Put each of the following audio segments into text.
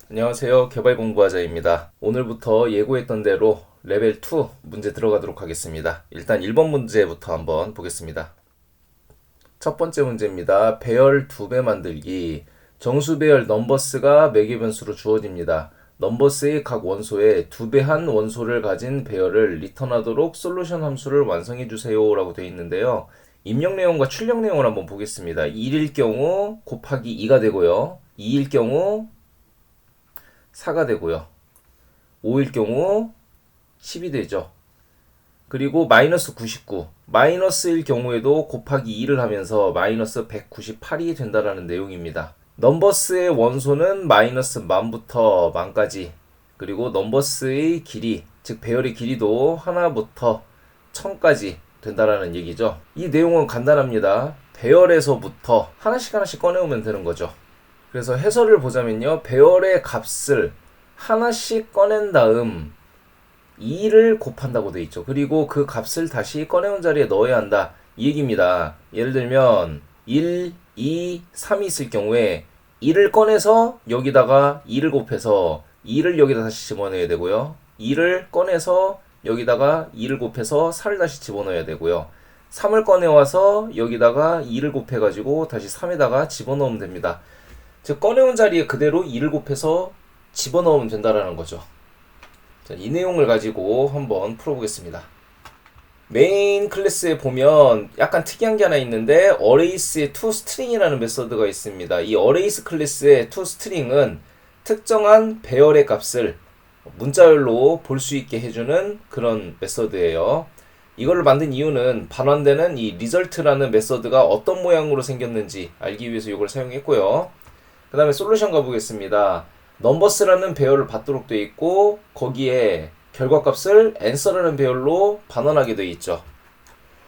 안녕하세요. 개발공부하자입니다. 오늘부터 예고했던 대로 레벨 2 문제 들어가도록 하겠습니다. 일단 1번 문제부터 한번 보겠습니다. 첫 번째 문제입니다. 배열 2배 만들기. 정수 배열 넘버스가 매개 변수로 주어집니다. 넘버스의 각 원소에 2배한 원소를 가진 배열을 리턴하도록 솔루션 함수를 완성해 주세요 라고 되어 있는데요. 입력 내용과 출력 내용을 한번 보겠습니다. 1일 경우 곱하기 2가 되고요. 2일 경우 4가 되고요. 5일 경우 10이 되죠. 그리고 마이너스 99. 마이너스일 경우에도 곱하기 2를 하면서 마이너스 198이 된다라는 내용입니다. 넘버스의 원소는 마이너스 만부터 만까지, 그리고 넘버스의 길이, 즉 배열의 길이도 하나부터 1000까지 된다라는 얘기죠. 이 내용은 간단합니다. 배열에서부터 하나씩 꺼내오면 되는 거죠. 그래서 해설을 보자면요. 배열의 값을 하나씩 꺼낸 다음 2를 곱한다고 돼 있죠. 그리고 그 값을 다시 꺼내온 자리에 넣어야 한다. 이 얘기입니다. 예를 들면 1, 2, 3이 있을 경우에 1을 꺼내서 여기다가 2를 곱해서 2를 여기다 다시 집어넣어야 되고요. 2를 꺼내서 여기다가 2를 곱해서 4를 다시 집어넣어야 되고요. 3을 꺼내와서 여기다가 2를 곱해가지고 다시 3에다가 집어넣으면 됩니다. 즉 꺼내온 자리에 그대로 2를 곱해서 집어넣으면 된다라는 거죠. 자, 이 내용을 가지고 한번 풀어보겠습니다. 메인 클래스에 보면 약간 특이한 게 하나 있는데 어레이스의 toString이라는 메서드가 있습니다. 이 어레이스 클래스의 toString은 특정한 배열의 값을 문자열로 볼 수 있게 해주는 그런 메서드예요. 이걸 만든 이유는 반환되는 이 result라는 메서드가 어떤 모양으로 생겼는지 알기 위해서 이걸 사용했고요. 그 다음에 솔루션 가보겠습니다. 넘버스라는 배열을 받도록 되어 있고 거기에 결과값을 answer라는 배열로 반환하게 되어 있죠.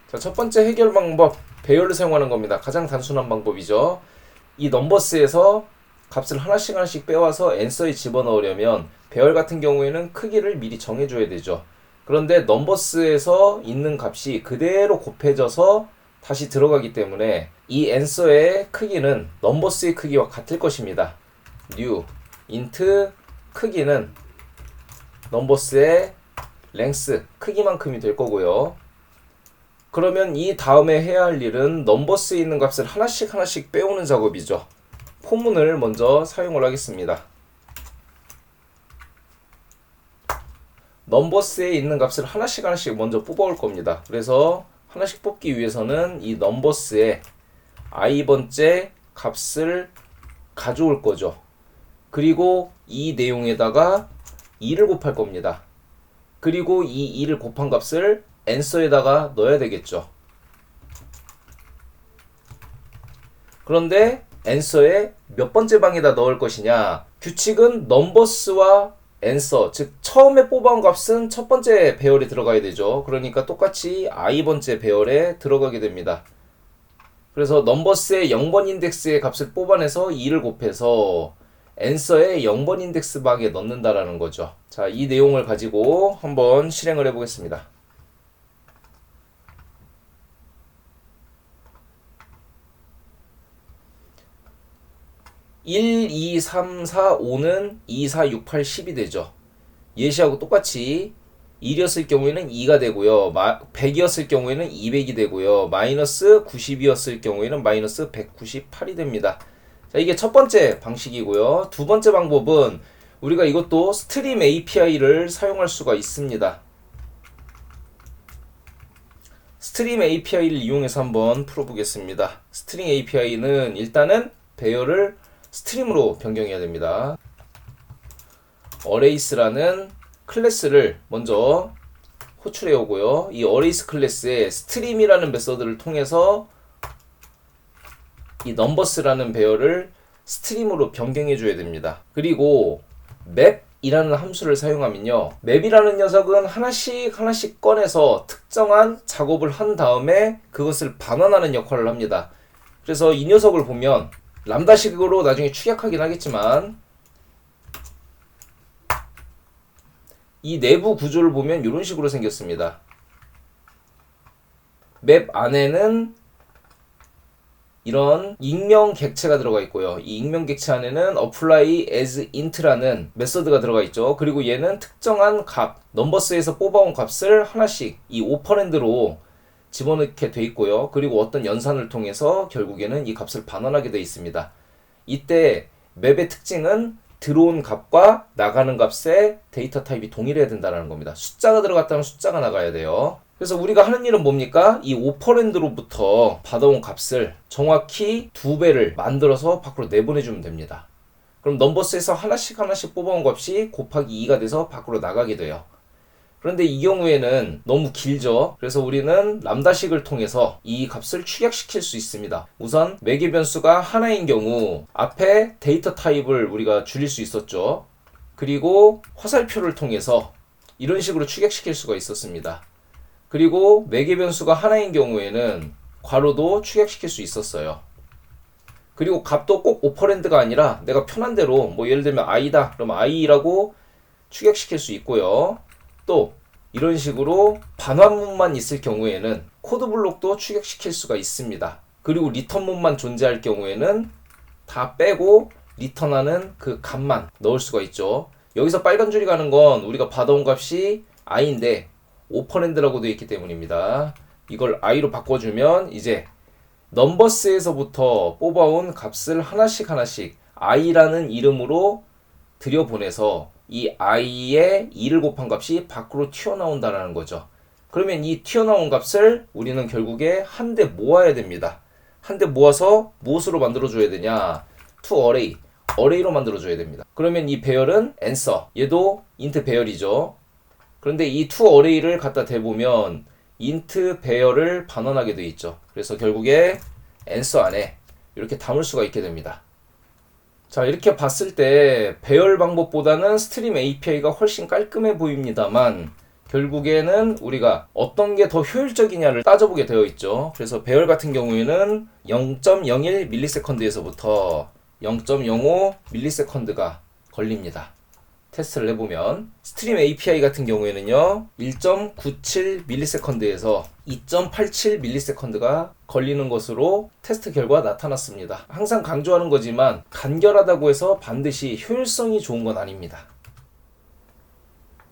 자, 첫 번째 해결 방법, 배열을 사용하는 겁니다. 가장 단순한 방법이죠. 이 넘버스에서 값을 하나씩 빼와서 answer에 집어넣으려면 배열 같은 경우에는 크기를 미리 정해줘야 되죠. 그런데 넘버스에서 있는 값이 그대로 곱해져서 다시 들어가기 때문에 이 answer의 크기는 넘버스의 크기와 같을 것입니다. new int 크기는 넘버스의 length 크기만큼이 될 거고요. 그러면 이 다음에 해야 할 일은 넘버스에 있는 값을 하나씩 빼오는 작업이죠. 포문을 먼저 사용을 하겠습니다. 넘버스에 있는 값을 하나씩 먼저 뽑아올 겁니다. 그래서 하나씩 뽑기 위해서는 이 넘버스에 i번째 값을 가져올 거죠. 그리고 이 내용에다가 2를 곱할 겁니다. 그리고 이 2를 곱한 값을 answer에다가 넣어야 되겠죠. 그런데 answer에 몇 번째 방에다 넣을 것이냐? 규칙은 넘버스와 answer, 즉 처음에 뽑아온 값은 첫 번째 배열에 들어가야 되죠. 그러니까 똑같이 i번째 배열에 들어가게 됩니다. 그래서 넘버스의 0번 인덱스의 값을 뽑아내서 2를 곱해서 answer의 0번 인덱스 방에 넣는다라는 거죠. 자, 이 내용을 가지고 한번 실행을 해보겠습니다. 1, 2, 3, 4, 5는 2, 4, 6, 8, 10이 되죠. 예시하고 똑같이 1이었을 경우에는 2가 되고요. 100이었을 경우에는 200이 되고요. 마이너스 90이었을 경우에는 마이너스 198이 됩니다. 자, 이게 첫 번째 방식이고요. 두 번째 방법은 우리가 이것도 스트림 API를 사용할 수가 있습니다. 스트림 API를 이용해서 한번 풀어보겠습니다. 스트림 API는 일단은 배열을 스트림으로 변경해야 됩니다. 어레이스라는 클래스를 먼저 호출해 오고요. 이 어레이스 클래스에 스트림이라는 메서드를 통해서 이 넘버스라는 배열을 스트림으로 변경해 줘야 됩니다. 그리고 map이라는 함수를 사용하면요. map이라는 녀석은 하나씩 꺼내서 특정한 작업을 한 다음에 그것을 반환하는 역할을 합니다. 그래서 이 녀석을 보면 람다식으로 나중에 축약하긴 하겠지만 이 내부 구조를 보면 이런 식으로 생겼습니다. 맵 안에는 이런 익명 객체가 들어가 있고요. 이 익명 객체 안에는 apply as int라는 메서드가 들어가 있죠. 그리고 얘는 특정한 값, 넘버스에서 뽑아온 값을 하나씩 이 오퍼랜드로 집어넣게 돼 있고요. 그리고 어떤 연산을 통해서 결국에는 이 값을 반환하게 돼 있습니다. 이때 맵의 특징은 들어온 값과 나가는 값의 데이터 타입이 동일해야 된다는 겁니다. 숫자가 들어갔다면 숫자가 나가야 돼요. 그래서 우리가 하는 일은 뭡니까? 이 오퍼랜드로부터 받아온 값을 정확히 2배를 만들어서 밖으로 내보내주면 됩니다. 그럼 넘버스에서 하나씩 뽑아온 값이 곱하기 2가 돼서 밖으로 나가게 돼요. 그런데 이 경우에는 너무 길죠. 그래서 우리는 람다식을 통해서 이 값을 축약시킬 수 있습니다. 우선 매개 변수가 하나인 경우 앞에 데이터 타입을 우리가 줄일 수 있었죠. 그리고 화살표를 통해서 이런 식으로 축약시킬 수가 있었습니다. 그리고 매개 변수가 하나인 경우에는 괄호도 축약시킬 수 있었어요. 그리고 값도 꼭 오퍼랜드가 아니라 내가 편한 대로 뭐 예를 들면 i다 그러면 i라고 축약시킬 수 있고요. 또 이런 식으로 반환문만 있을 경우에는 코드 블록도 축약시킬 수가 있습니다. 그리고 리턴문만 존재할 경우에는 다 빼고 리턴하는 그 값만 넣을 수가 있죠. 여기서 빨간 줄이 가는 건 우리가 받아온 값이 i인데 오퍼랜드라고 되어 있기 때문입니다. 이걸 i로 바꿔주면 이제 넘버스에서부터 뽑아온 값을 하나씩 i라는 이름으로 들여보내서 이 i에 2를 곱한 값이 밖으로 튀어나온다는 거죠. 그러면 이 튀어나온 값을 우리는 결국에 한데 모아야 됩니다. 한데 모아서 무엇으로 만들어줘야 되냐? to array로 만들어줘야 됩니다. 그러면 이 배열은 answer, 얘도 int 배열이죠. 그런데 이 to array를 갖다 대보면 int 배열을 반환하게 되어 있죠. 그래서 결국에 answer 안에 이렇게 담을 수가 있게 됩니다. 자, 이렇게 봤을 때 배열 방법보다는 스트림 API가 훨씬 깔끔해 보입니다만 결국에는 우리가 어떤 게 더 효율적이냐를 따져보게 되어 있죠. 그래서 배열 같은 경우에는 0.01ms에서부터 0.05ms가 걸립니다. 테스트를 해보면 스트림 API 같은 경우에는요 1.97ms에서 2.87ms가 걸리는 것으로 테스트 결과 나타났습니다. 항상 강조하는 거지만 간결하다고 해서 반드시 효율성이 좋은 건 아닙니다.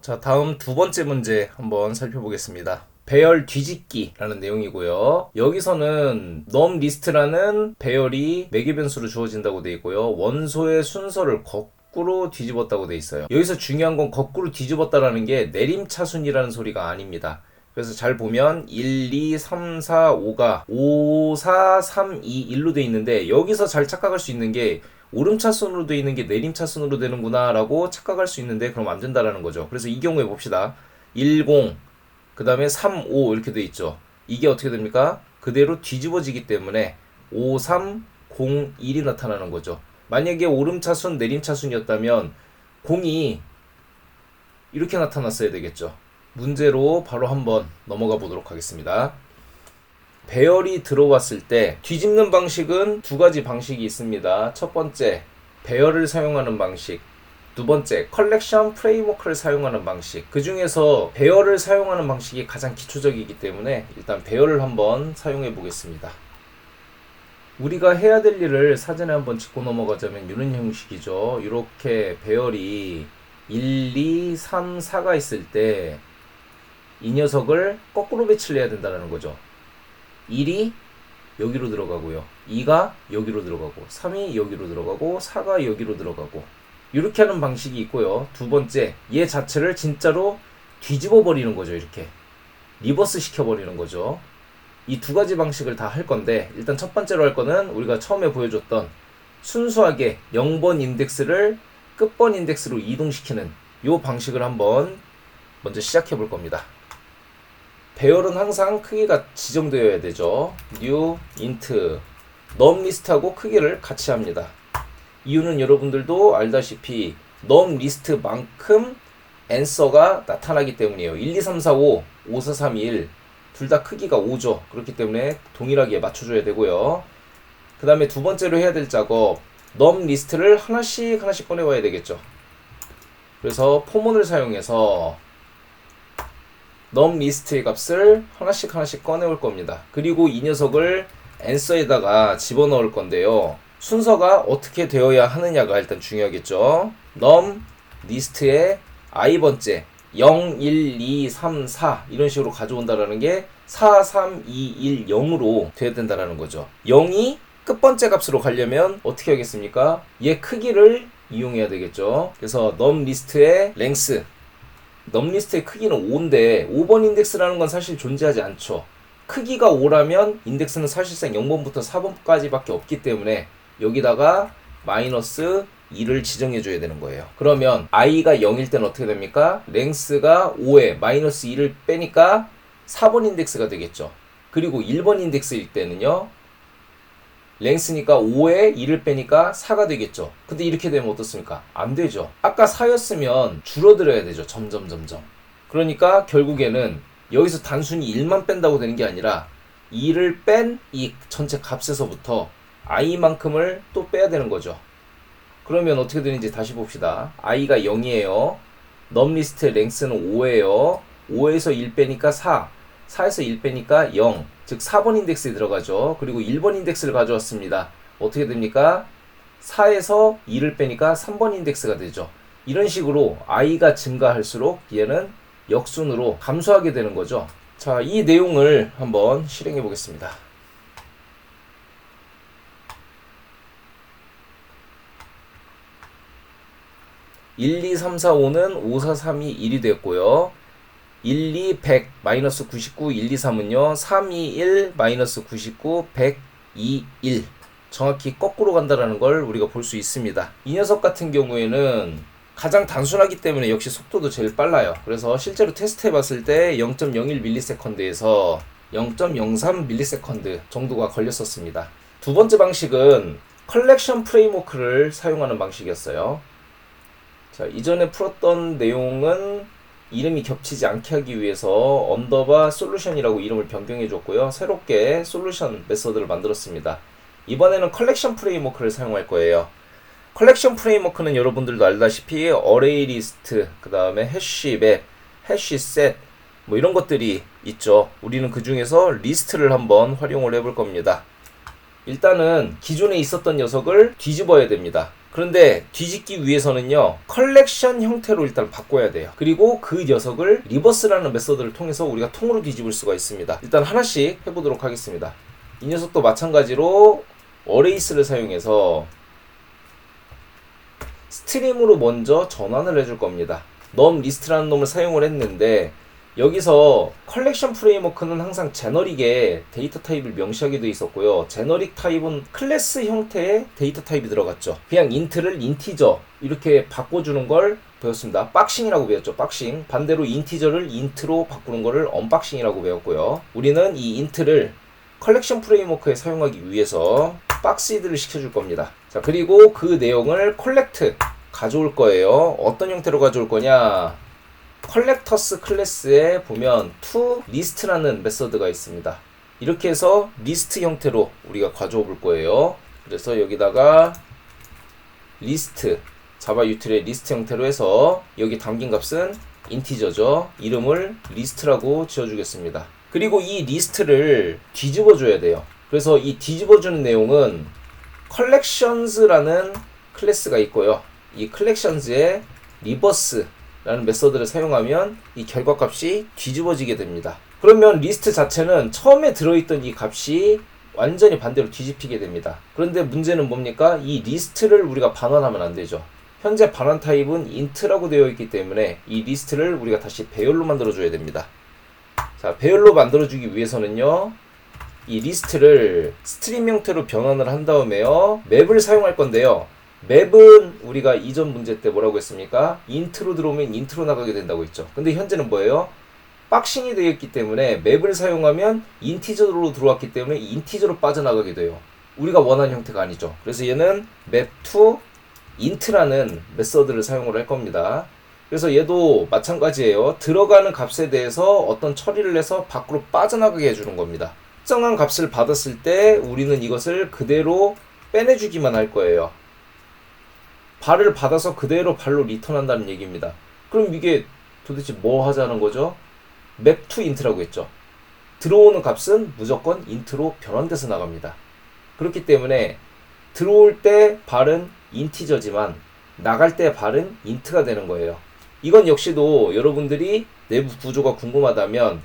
자, 다음 두 번째 문제 한번 살펴보겠습니다. 배열 뒤집기라는 내용이고요. 여기서는 numList라는 배열이 매개 변수로 주어진다고 되어 있고요. 원소의 순서를 거꾸로 뒤집었다고 되어 있어요. 여기서 중요한 건 거꾸로 뒤집었다라는 게 내림차순이라는 소리가 아닙니다. 그래서 잘 보면 1, 2, 3, 4, 5가 5, 4, 3, 2, 1로 되어 있는데 여기서 잘 착각할 수 있는 게 오름차순으로 되어 있는 게 내림차순으로 되는구나 라고 착각할 수 있는데 그럼 안 된다라는 거죠. 그래서 이 경우에 봅시다. 10, 그 다음에 3, 5 이렇게 되어 있죠. 이게 어떻게 됩니까? 그대로 뒤집어지기 때문에 5, 3, 0, 1이 나타나는 거죠. 만약에 오름차순, 내림차순이었다면 0이 이렇게 나타났어야 되겠죠. 문제로 바로 한번 넘어가 보도록 하겠습니다. 배열이 들어왔을 때 뒤집는 방식은 두 가지 방식이 있습니다. 첫 번째, 배열을 사용하는 방식. 두 번째, 컬렉션 프레임워크를 사용하는 방식. 그 중에서 배열을 사용하는 방식이 가장 기초적이기 때문에 일단 배열을 한번 사용해 보겠습니다. 우리가 해야 될 일을 사전에 한번 짚고 넘어가자면 이런 형식이죠. 이렇게 배열이 1, 2, 3, 4가 있을 때 이 녀석을 거꾸로 배치를 해야 된다는 거죠. 1이 여기로 들어가고요. 2가 여기로 들어가고 3이 여기로 들어가고 4가 여기로 들어가고 이렇게 하는 방식이 있고요. 두 번째, 얘 자체를 진짜로 뒤집어 버리는 거죠. 이렇게 리버스 시켜 버리는 거죠. 이 두 가지 방식을 다 할 건데 일단 첫 번째로 할 거는 우리가 처음에 보여줬던 순수하게 0번 인덱스를 끝번 인덱스로 이동시키는 이 방식을 한번 먼저 시작해 볼 겁니다. 배열은 항상 크기가 지정되어야 되죠. new int numList하고 크기를 같이 합니다. 이유는 여러분들도 알다시피 numList만큼 answer가 나타나기 때문이에요. 1, 2, 3, 4, 5, 5, 4, 3, 2, 1 둘 다 크기가 5죠. 그렇기 때문에 동일하게 맞춰줘야 되고요. 그 다음에 두 번째로 해야 될 작업, numList를 하나씩 꺼내와야 되겠죠. 그래서 포문을 사용해서 numList의 값을 하나씩 꺼내올 겁니다. 그리고 이 녀석을 answer에다가 집어넣을 건데요. 순서가 어떻게 되어야 하느냐가 일단 중요하겠죠. num list에 i번째 0, 1, 2, 3, 4 이런 식으로 가져온다라는 게 4, 3, 2, 1, 0으로 돼야 된다라는 거죠. 0이 끝번째 값으로 가려면 어떻게 하겠습니까? 얘 크기를 이용해야 되겠죠. 그래서 num list의 length, num list의 크기는 5인데 5번 인덱스라는 건 사실 존재하지 않죠. 크기가 5라면 인덱스는 사실상 0번부터 4번까지 밖에 없기 때문에 여기다가 마이너스 2를 지정해 줘야 되는 거예요. 그러면 i가 0일 때는 어떻게 됩니까? length가 5에 마이너스 2를 빼니까 4번 인덱스가 되겠죠. 그리고 1번 인덱스일 때는요, length니까 5에 2를 빼니까 4가 되겠죠. 근데 이렇게 되면 어떻습니까? 안 되죠. 아까 4였으면 줄어들어야 되죠. 점점. 그러니까 결국에는 여기서 단순히 1만 뺀다고 되는 게 아니라 2를 뺀 이 전체 값에서부터 i만큼을 또 빼야 되는 거죠. 그러면 어떻게 되는지 다시 봅시다. i가 0이에요. num list의 length는 5예요. 5에서 1 빼니까 4, 4에서 1 빼니까 0, 즉 4번 인덱스에 들어가죠. 그리고 1번 인덱스를 가져왔습니다. 어떻게 됩니까? 4에서 2를 빼니까 3번 인덱스가 되죠. 이런 식으로 i가 증가할수록 얘는 역순으로 감소하게 되는 거죠. 자, 이 내용을 한번 실행해 보겠습니다. 1, 2, 3, 4, 5는 5, 4, 3, 2, 1이 됐고요. 1, 2, 100, 마이너스 99, 1, 2, 3은요. 3, 2, 1, 마이너스 99, 100, 2, 1. 정확히 거꾸로 간다라는 걸 우리가 볼 수 있습니다. 이 녀석 같은 경우에는 가장 단순하기 때문에 역시 속도도 제일 빨라요. 그래서 실제로 테스트 해봤을 때 0.01ms에서 0.03ms 정도가 걸렸었습니다. 두 번째 방식은 컬렉션 프레임워크를 사용하는 방식이었어요. 자, 이전에 풀었던 내용은 이름이 겹치지 않게 하기 위해서 언더바 솔루션이라고 이름을 변경해 줬고요. 새롭게 솔루션 메서드를 만들었습니다. 이번에는 컬렉션 프레임워크를 사용할 거예요. 컬렉션 프레임워크는 여러분들도 알다시피 어레이 리스트, 그 다음에 해시 맵, 해시 셋 뭐 이런 것들이 있죠. 우리는 그 중에서 리스트를 한번 활용을 해볼 겁니다. 일단은 기존에 있었던 녀석을 뒤집어야 됩니다. 그런데 뒤집기 위해서는요, 컬렉션 형태로 일단 바꿔야 돼요. 그리고 그 녀석을 리버스라는 메서드를 통해서 우리가 통으로 뒤집을 수가 있습니다. 일단 하나씩 해보도록 하겠습니다. 이 녀석도 마찬가지로 어레이스를 사용해서 스트림으로 먼저 전환을 해줄 겁니다. num list라는 놈을 사용을 했는데 여기서 컬렉션 프레임워크는 항상 제너릭에 데이터 타입을 명시하게 되어 있었고요. 제너릭 타입은 클래스 형태의 데이터 타입이 들어갔죠. 그냥 인트를 인티저 이렇게 바꿔주는 걸 배웠습니다. 박싱이라고 배웠죠. 박싱. 반대로 인티저를 인트로 바꾸는 거를 언박싱이라고 배웠고요. 우리는 이 인트를 컬렉션 프레임워크에 사용하기 위해서 박시드를 시켜줄 겁니다. 자, 그리고 그 내용을 콜렉트 가져올 거예요. 어떤 형태로 가져올 거냐? 컬렉터스 클래스에 보면 to list라는 메서드가 있습니다. 이렇게 해서 리스트 형태로 우리가 가져오 볼 거예요. 그래서 여기다가 리스트, 자바 유틸의 리스트 형태로 해서 여기 담긴 값은 인티저죠. 이름을 리스트라고 지어주겠습니다. 그리고 이 리스트를 뒤집어 줘야 돼요. 그래서 이 뒤집어 주는 내용은 collections라는 클래스가 있고요. 이 collections의 리버스 라는 메서드를 사용하면 이 결과값이 뒤집어지게 됩니다. 그러면 리스트 자체는 처음에 들어있던 이 값이 완전히 반대로 뒤집히게 됩니다. 그런데 문제는 뭡니까? 이 리스트를 우리가 반환하면 안 되죠. 현재 반환 타입은 int라고 되어 있기 때문에 이 리스트를 우리가 다시 배열로 만들어줘야 됩니다. 자, 배열로 만들어주기 위해서는요, 이 리스트를 스트림 형태로 변환을 한 다음에요, 맵을 사용할 건데요. 맵은 우리가 이전 문제 때 뭐라고 했습니까? 인트로 들어오면 인트로 나가게 된다고 했죠. 근데 현재는 뭐예요? 박싱이 되어 있기 때문에 맵을 사용하면 인티저로 들어왔기 때문에 인티저로 빠져나가게 돼요. 우리가 원하는 형태가 아니죠. 그래서 얘는 map to int라는 메서드를 사용을 할 겁니다. 그래서 얘도 마찬가지예요. 들어가는 값에 대해서 어떤 처리를 해서 밖으로 빠져나가게 해주는 겁니다. 특정한 값을 받았을 때 우리는 이것을 그대로 빼내주기만 할 거예요. 발을 받아서 그대로 발로 리턴한다는 얘기입니다. 그럼 이게 도대체 뭐 하자는 거죠? map to int라고 했죠. 들어오는 값은 무조건 인트로 변환돼서 나갑니다. 그렇기 때문에 들어올 때 발은 인티저지만 나갈 때 발은 인트가 되는 거예요. 이건 역시도 여러분들이 내부 구조가 궁금하다면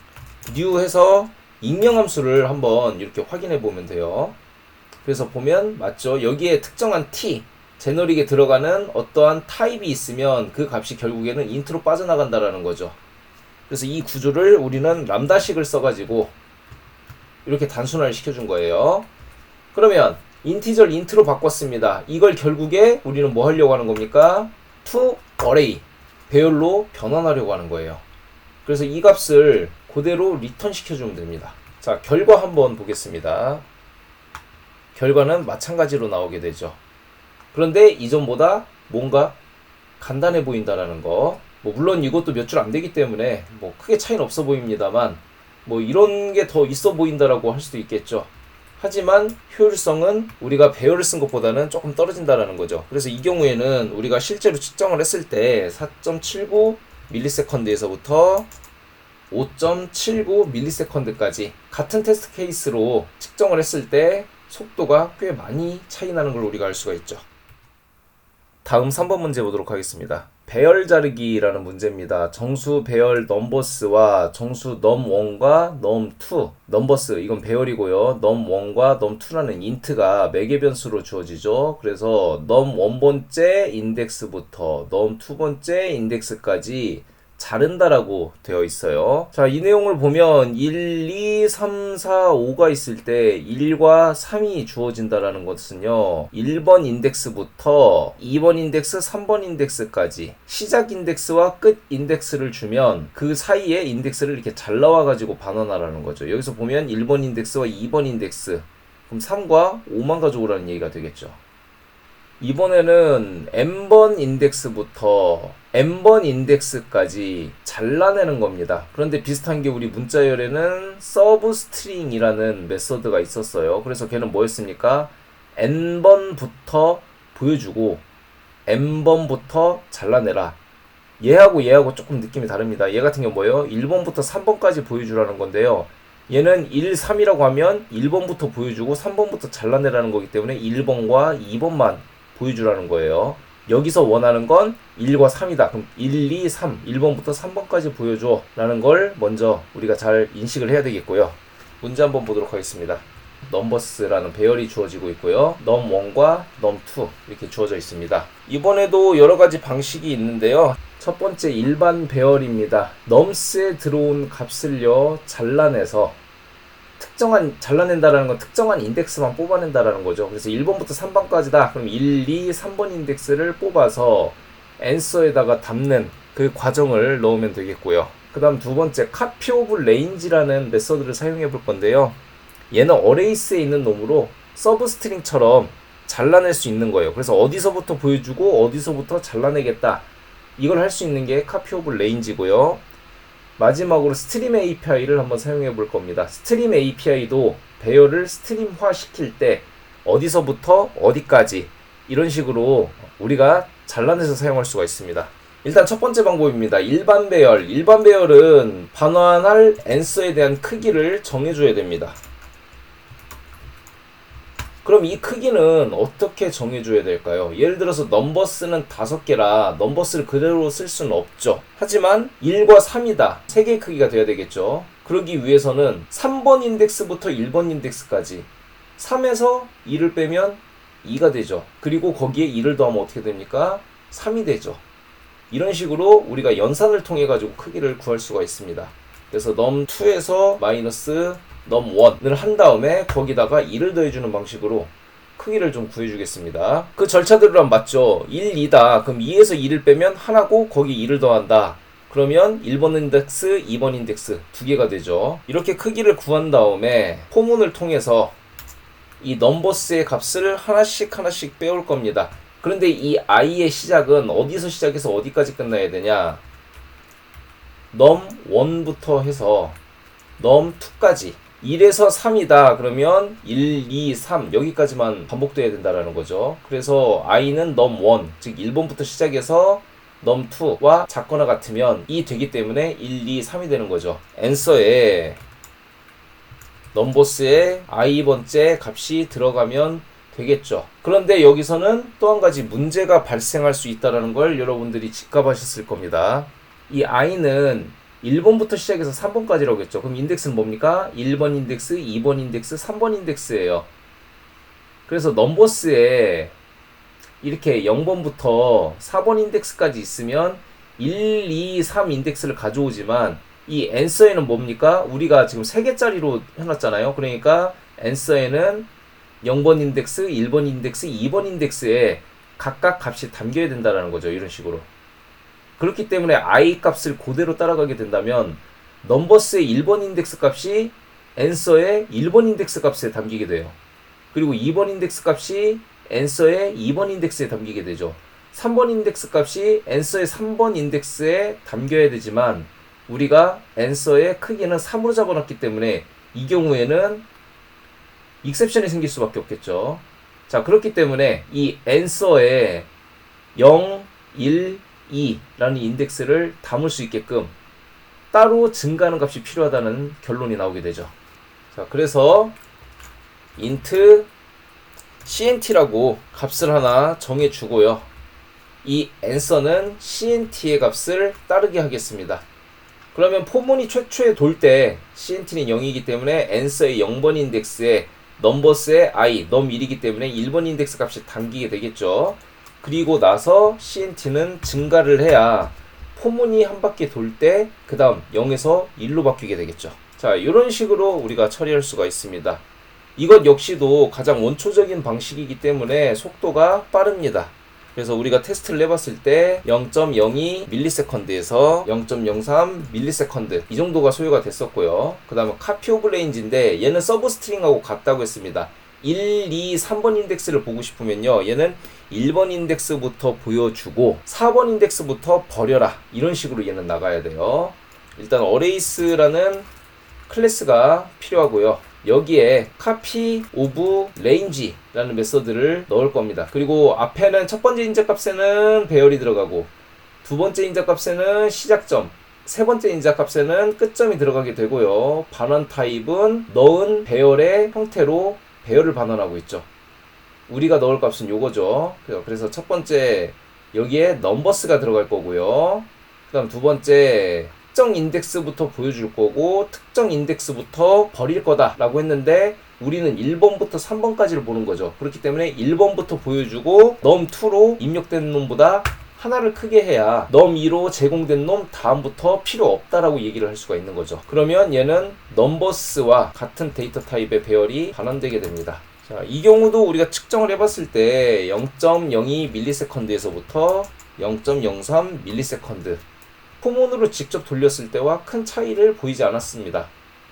new 해서 익명함수를 한번 이렇게 확인해 보면 돼요. 그래서 보면 맞죠? 여기에 특정한 t, 제너릭에 들어가는 어떠한 타입이 있으면 그 값이 결국에는 인트로 빠져나간다라는 거죠. 그래서 이 구조를 우리는 람다식을 써가지고 이렇게 단순화를 시켜준 거예요. 그러면 인티저를 인트로 바꿨습니다. 이걸 결국에 우리는 뭐 하려고 하는 겁니까? to array, 배열로 변환하려고 하는 거예요. 그래서 이 값을 그대로 리턴 시켜주면 됩니다. 자, 결과 한번 보겠습니다. 결과는 마찬가지로 나오게 되죠. 그런데 이전보다 뭔가 간단해 보인다라는 거. 뭐 물론 이것도 몇 줄 안 되기 때문에 뭐 크게 차이는 없어 보입니다만 뭐 이런 게 더 있어 보인다라고 할 수도 있겠죠. 하지만 효율성은 우리가 배열을 쓴 것보다는 조금 떨어진다라는 거죠. 그래서 이 경우에는 우리가 실제로 측정을 했을 때 4.79ms에서부터 5.79ms까지 같은 테스트 케이스로 측정을 했을 때 속도가 꽤 많이 차이 나는 걸 우리가 알 수가 있죠. 다음 3번 문제 보도록 하겠습니다. 배열 자르기라는 문제입니다. 정수 배열 넘버스와 정수 num1과 num2, 넘버스 이건 배열이고요. num1과 num2라는 인트가 매개 변수로 주어지죠. 그래서 num1번째 인덱스부터 num2번째 인덱스까지 자른다라고 되어 있어요. 자, 이 내용을 보면 1, 2, 3, 4, 5가 있을 때 1과 3이 주어진다라는 것은요. 1번 인덱스부터 2번 인덱스, 3번 인덱스까지 시작 인덱스와 끝 인덱스를 주면 그 사이에 인덱스를 이렇게 잘라와 가지고 반환하라는 거죠. 여기서 보면 1번 인덱스와 2번 인덱스, 그럼 3과 5만 가져오라는 얘기가 되겠죠. 이번에는 n번 인덱스부터 n번 인덱스까지 잘라내는 겁니다. 그런데 비슷한 게 우리 문자열에는 서브스트링이라는 메서드가 있었어요. 그래서 걔는 뭐였습니까? n번부터 보여주고 n번부터 잘라내라. 얘하고 조금 느낌이 다릅니다. 얘 같은 경우 뭐예요? 1번부터 3번까지 보여주라는 건데요. 얘는 1, 3이라고 하면 1번부터 보여주고 3번부터 잘라내라는 거기 때문에 1번과 2번만 보여주라는 거예요. 여기서 원하는 건 1과 3이다. 그럼 1, 2, 3, 1번부터 3번까지 보여줘 라는 걸 먼저 우리가 잘 인식을 해야 되겠고요. 문제 한번 보도록 하겠습니다. 넘버스라는 배열이 주어지고 있고요. num1과 num2 이렇게 주어져 있습니다. 이번에도 여러 가지 방식이 있는데요. 첫 번째 일반 배열입니다. nums에 들어온 값을요 잘라내서 잘라낸다라는 건 특정한 인덱스만 뽑아낸다라는 거죠. 그래서 1번부터 3번까지다. 그럼 1, 2, 3번 인덱스를 뽑아서 answer에다가 담는 그 과정을 넣으면 되겠고요. 그 다음 두 번째, copy of range라는 메서드를 사용해 볼 건데요. 얘는 어레이스에 있는 놈으로 서브스트링처럼 잘라낼 수 있는 거예요. 그래서 어디서부터 보여주고 어디서부터 잘라내겠다. 이걸 할 수 있는 게 copy of range고요. 마지막으로 스트림 API를 한번 사용해 볼 겁니다. 스트림 API도 배열을 스트림화 시킬 때 어디서부터 어디까지 이런 식으로 우리가 잘라내서 사용할 수가 있습니다. 일단 첫 번째 방법입니다. 일반 배열. 일반 배열은 반환할 answer에 대한 크기를 정해줘야 됩니다. 그럼 이 크기는 어떻게 정해줘야 될까요? 예를 들어서 넘버스는 5개라 넘버스를 그대로 쓸 수는 없죠. 하지만 1과 3이다. 3개의 크기가 돼야 되겠죠. 그러기 위해서는 3번 인덱스부터 1번 인덱스까지 3에서 2를 빼면 2가 되죠. 그리고 거기에 2를 더하면 어떻게 됩니까? 3이 되죠. 이런 식으로 우리가 연산을 통해 가지고 크기를 구할 수가 있습니다. 그래서 num2에서 마이너스 num1을 한 다음에 거기다가 2를 더해주는 방식으로 크기를 좀 구해주겠습니다. 그 절차대로 맞죠? 1, 2다. 그럼 2에서 2를 빼면 하나고 거기 2를 더한다. 그러면 1번 인덱스, 2번 인덱스 두 개가 되죠. 이렇게 크기를 구한 다음에 포문을 통해서 이 넘버스의 값을 하나씩 빼올 겁니다. 그런데 이 i의 시작은 어디서 시작해서 어디까지 끝나야 되냐? num1부터 해서 num2까지 1에서 3이다. 그러면 1, 2, 3 여기까지만 반복돼야 된다라는 거죠. 그래서 i는 num1, 즉 1번부터 시작해서 num2와 작거나 같으면 2 되기 때문에 1, 2, 3이 되는 거죠. answer에 넘버스에 i번째 값이 들어가면 되겠죠. 그런데 여기서는 또 한 가지 문제가 발생할 수 있다는 걸 여러분들이 직감하셨을 겁니다. 이 i는 1번부터 시작해서 3번까지라고 했죠. 그럼 인덱스는 뭡니까? 1번 인덱스, 2번 인덱스, 3번 인덱스예요. 그래서 넘버스에 이렇게 0번부터 4번 인덱스까지 있으면 1, 2, 3 인덱스를 가져오지만 이 answer에는 뭡니까? 우리가 지금 3개짜리로 해놨잖아요. 그러니까 answer에는 0번 인덱스, 1번 인덱스, 2번 인덱스에 각각 값이 담겨야 된다는 거죠. 이런 식으로. 그렇기 때문에 i 값을 그대로 따라가게 된다면 넘버스의 1번 인덱스 값이 answer의 1번 인덱스 값에 담기게 돼요. 그리고 2번 인덱스 값이 answer의 2번 인덱스에 담기게 되죠. 3번 인덱스 값이 answer의 3번 인덱스에 담겨야 되지만 우리가 answer의 크기는 3으로 잡아놨기 때문에 이 경우에는 익셉션이 생길 수밖에 없겠죠. 자, 그렇기 때문에 이 answer에 0, 1, 2라는 인덱스를 담을 수 있게끔 따로 증가하는 값이 필요하다는 결론이 나오게 되죠. 자, 그래서 int cnt라고 값을 하나 정해주고요. 이 answer는 cnt의 값을 따르게 하겠습니다. 그러면 포문이 최초에 돌 때 cnt는 0이기 때문에 answer의 0번 인덱스에 넘버스의 i, num1이기 때문에 1번 인덱스 값이 담기게 되겠죠. 그리고 나서 cnt는 증가를 해야 포문이 한 바퀴 돌 때 그 다음 0에서 1로 바뀌게 되겠죠. 자, 이런 식으로 우리가 처리할 수가 있습니다. 이것 역시도 가장 원초적인 방식이기 때문에 속도가 빠릅니다. 그래서 우리가 테스트를 해봤을 때 0.02ms에서 0.03ms 이 정도가 소요가 됐었고요. 그 다음에 copy of range인데 얘는 서브스트링하고 같다고 했습니다. 1, 2, 3번 인덱스를 보고 싶으면요, 얘는 1번 인덱스부터 보여주고 4번 인덱스부터 버려라, 이런 식으로 얘는 나가야 돼요. 일단 arrays라는 클래스가 필요하고요. 여기에 copy of range라는 메서드를 넣을 겁니다. 그리고 앞에는 첫 번째 인자값에는 배열이 들어가고 두 번째 인자값에는 시작점, 세 번째 인자값에는 끝점이 들어가게 되고요. 반환 타입은 넣은 배열의 형태로 배열을 반환하고 있죠. 우리가 넣을 값은 요거죠. 그래서 첫 번째 여기에 넘버스가 들어갈 거고요. 그 다음 두 번째 특정 인덱스부터 보여줄 거고 특정 인덱스부터 버릴 거다 라고 했는데 우리는 1번부터 3번까지를 보는 거죠. 그렇기 때문에 1번부터 보여주고 num2로 입력된 놈보다 하나를 크게 해야 num2로 제공된 놈 다음부터 필요 없다라고 얘기를 할 수가 있는 거죠. 그러면 얘는 넘버스와 같은 데이터 타입의 배열이 반환되게 됩니다. 자, 이 경우도 우리가 측정을 해봤을 때 0.02ms에서부터 0.03ms 포문으로 직접 돌렸을 때와 큰 차이를 보이지 않았습니다.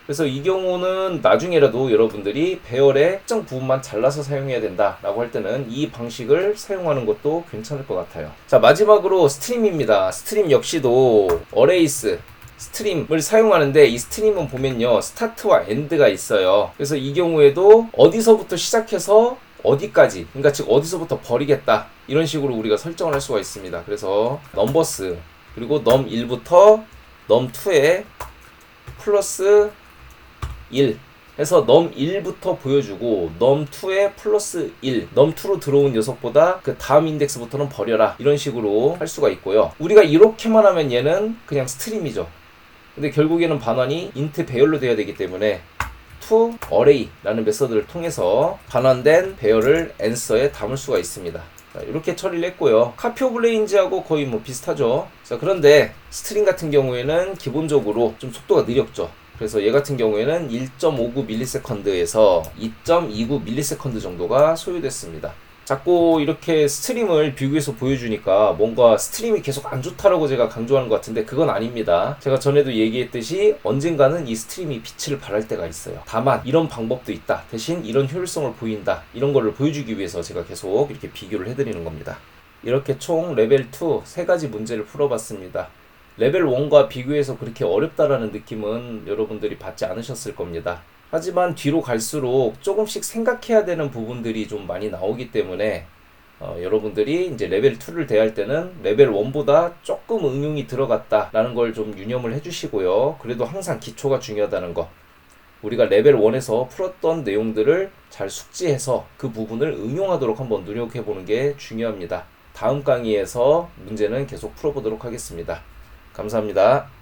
그래서 이 경우는 나중에라도 여러분들이 배열의 특정 부분만 잘라서 사용해야 된다라고 할 때는 이 방식을 사용하는 것도 괜찮을 것 같아요. 자, 마지막으로 스트림입니다. 스트림 역시도 어레이스 스트림을 사용하는데 이 스트림은 보면요, 스타트와 엔드가 있어요. 그래서 이 경우에도 어디서부터 시작해서 어디까지, 그러니까 즉 어디서부터 버리겠다, 이런 식으로 우리가 설정을 할 수가 있습니다. 그래서 넘버스 그리고 num1부터 num2에 플러스 1 해서 num1부터 보여주고 num2에 플러스 1, num2로 들어온 녀석보다 그 다음 인덱스부터는 버려라, 이런 식으로 할 수가 있고요. 우리가 이렇게만 하면 얘는 그냥 스트림이죠. 근데 결국에는 반환이 int 배열로 돼야 되기 때문에 to array라는 메서드를 통해서 반환된 배열을 answer에 담을 수가 있습니다. 자, 이렇게 처리를 했고요. copy of range하고 거의 뭐 비슷하죠. 자, 그런데 스트링 같은 경우에는 기본적으로 좀 속도가 느렸죠. 그래서 얘 같은 경우에는 1.59ms에서 2.29ms 정도가 소요됐습니다. 자꾸 이렇게 스트림을 비교해서 보여주니까 뭔가 스트림이 계속 안 좋다라고 제가 강조하는 것 같은데 그건 아닙니다. 제가 전에도 얘기했듯이 언젠가는 이 스트림이 빛을 발할 때가 있어요. 다만 이런 방법도 있다, 대신 이런 효율성을 보인다, 이런 거를 보여주기 위해서 제가 계속 이렇게 비교를 해드리는 겁니다. 이렇게 총 레벨 2 3가지 문제를 풀어봤습니다. 레벨 1과 비교해서 그렇게 어렵다라는 느낌은 여러분들이 받지 않으셨을 겁니다. 하지만 뒤로 갈수록 조금씩 생각해야 되는 부분들이 좀 많이 나오기 때문에 여러분들이 이제 레벨 2를 대할 때는 레벨 1보다 조금 응용이 들어갔다라는 걸 좀 유념을 해주시고요. 그래도 항상 기초가 중요하다는 거, 우리가 레벨 1에서 풀었던 내용들을 잘 숙지해서 그 부분을 응용하도록 한번 노력해 보는 게 중요합니다. 다음 강의에서 문제는 계속 풀어보도록 하겠습니다. 감사합니다.